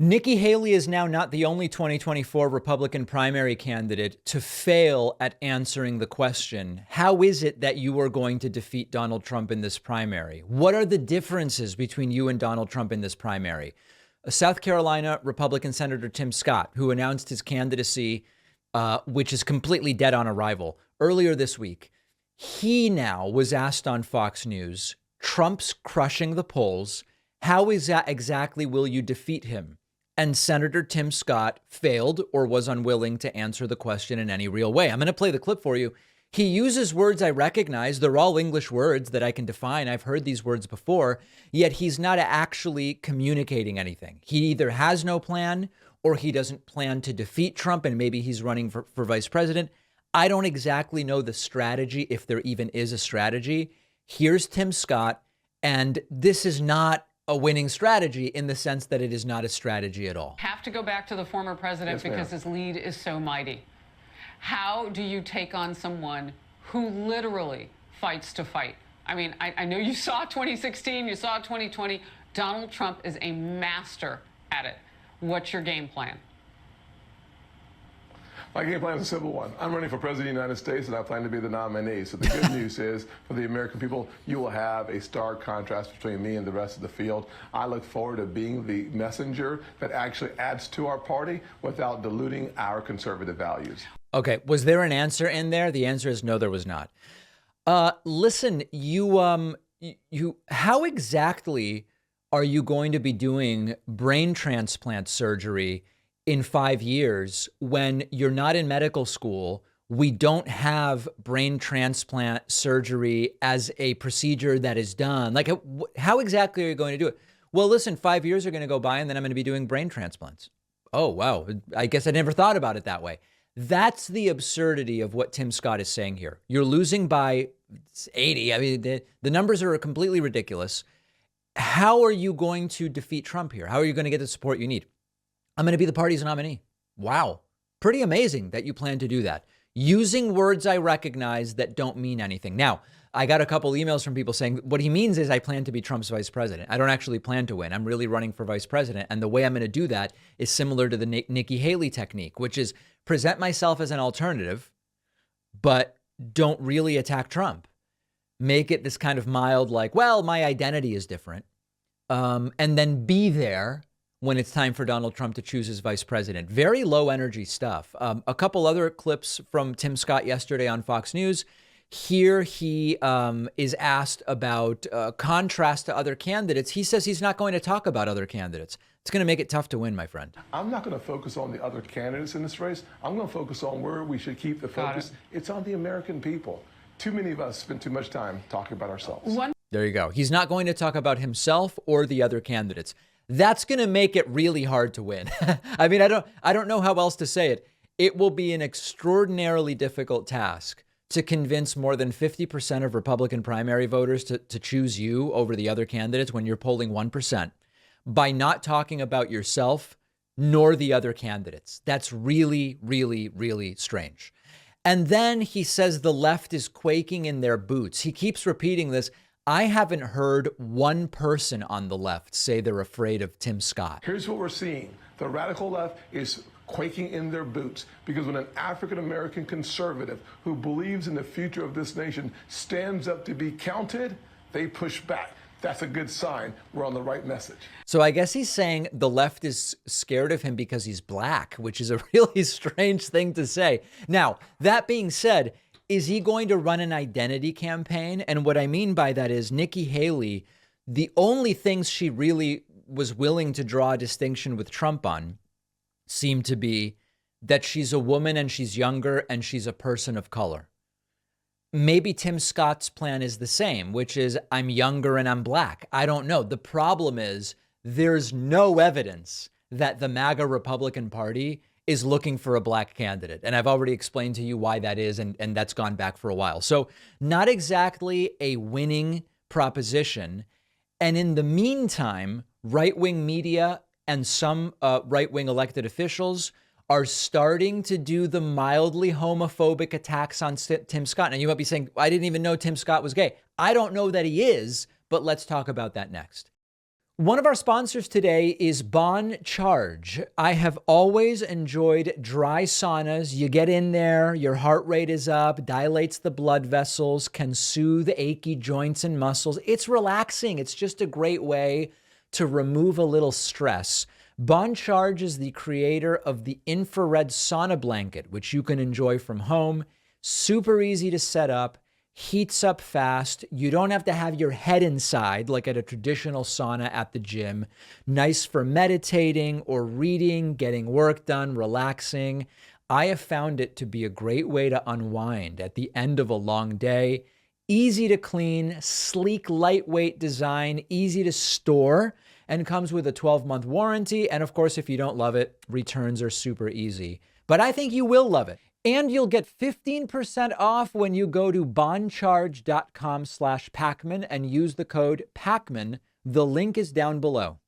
Nikki Haley is now not the only 2024 Republican primary candidate to fail at answering the question, how is it that you are going to defeat Donald Trump in this primary? What are the differences between you and Donald Trump in this primary? South Carolina Republican Senator Tim Scott, who announced his candidacy, which is completely dead on arrival, earlier this week, he now was asked on Fox News, Trump's crushing the polls. How is that exactly will you defeat him? And Senator Tim Scott failed or was unwilling to answer the question in any real way. I'm going to play the clip for you. He uses words I recognize. They're all English words that I can define. I've heard these words before, yet he's not actually communicating anything. He either has no plan or he doesn't plan to defeat Trump, and maybe he's running for vice president. I don't exactly know the strategy, if there even is a strategy. Here's Tim Scott, and this is not a winning strategy in the sense that it is not a strategy at all. Have to go back to the former president because his lead is so mighty. How do you take on someone who literally fights to fight? I mean, I know you saw 2016, you saw 2020. Donald Trump is a master at it. What's your game plan? My game plan is a simple one. I'm running for president of the United States, and I plan to be the nominee. So the good news is, for the American people, you will have a stark contrast between me and the rest of the field. I look forward to being the messenger that actually adds to our party without diluting our conservative values. Okay, was there an answer in there? The answer is no, there was not. Listen, how exactly are you going to be doing brain transplant surgery in 5 years when you're not in medical school? We don't have brain transplant surgery as a procedure that is done. Like, how exactly are you going to do it? Well, listen, 5 years are going to go by and then I'm going to be doing brain transplants. Oh, wow. I guess I never thought about it that way. That's the absurdity of what Tim Scott is saying here. You're losing by 80. I mean, the numbers are completely ridiculous. How are you going to defeat Trump here? How are you going to get the support you need? I'm going to be the party's nominee. Wow. Pretty amazing that you plan to do that. Using words I recognize that don't mean anything. Now, I got a couple emails from people saying what he means is I plan to be Trump's vice president. I don't actually plan to win. I'm really running for vice president. And the way I'm going to do that is similar to the Nikki Haley technique, which is present myself as an alternative, but don't really attack Trump. Make it this kind of mild, like, well, my identity is different. And then be there when it's time for Donald Trump to choose his vice president. Very low energy stuff. A couple other clips from Tim Scott yesterday on Fox News. Here he is asked about contrast to other candidates. He says he's not going to talk about other candidates. It's going to make it tough to win, my friend. I'm not going to focus on the other candidates in this race. I'm going to focus on where we should keep the focus. It's on the American people. Too many of us spend too much time talking about ourselves. There you go. He's not going to talk about himself or the other candidates. That's going to make it really hard to win. I mean, I don't know how else to say it. It will be an extraordinarily difficult task to convince more than 50% of Republican primary voters to choose you over the other candidates when you're polling 1% by not talking about yourself nor the other candidates. That's really, really, really strange. And then he says the left is quaking in their boots. He keeps repeating this. I haven't heard one person on the left say they're afraid of Tim Scott. Here's what we're seeing. The radical left is quaking in their boots because when an African-American conservative who believes in the future of this nation stands up to be counted, they push back. That's a good sign we're on the right message. So I guess he's saying the left is scared of him because he's black, which is a really strange thing to say. Now, that being said, is he going to run an identity campaign? And what I mean by that is Nikki Haley, the only things she really was willing to draw a distinction with Trump on seemed to be that she's a woman and she's younger and she's a person of color. Maybe Tim Scott's plan is the same, which is I'm younger and I'm black. I don't know. The problem is there's no evidence that the MAGA Republican Party is looking for a black candidate. And I've already explained to you why that is, and that's gone back for a while. So not exactly a winning proposition. And in the meantime, right-wing media and some right-wing elected officials are starting to do the mildly homophobic attacks on Tim Scott. Now, you might be saying, I didn't even know Tim Scott was gay. I don't know that he is, but let's talk about that next. One of our sponsors today is Bon Charge. I have always enjoyed dry saunas. You get in there, your heart rate is up, dilates the blood vessels, can soothe achy joints and muscles. It's relaxing. It's just a great way to remove a little stress. Bon Charge is the creator of the infrared sauna blanket, which you can enjoy from home. Super easy to set up. Heats up fast. You don't have to have your head inside like at a traditional sauna at the gym. Nice for meditating or reading, getting work done, relaxing. I have found it to be a great way to unwind at the end of a long day. Easy to clean, sleek, lightweight design, easy to store, and comes with a 12-month warranty. And of course, if you don't love it, returns are super easy. But I think you will love it. And you'll get 15% off when you go to boncharge.com/Pakman and use the code Pakman. The link is down below.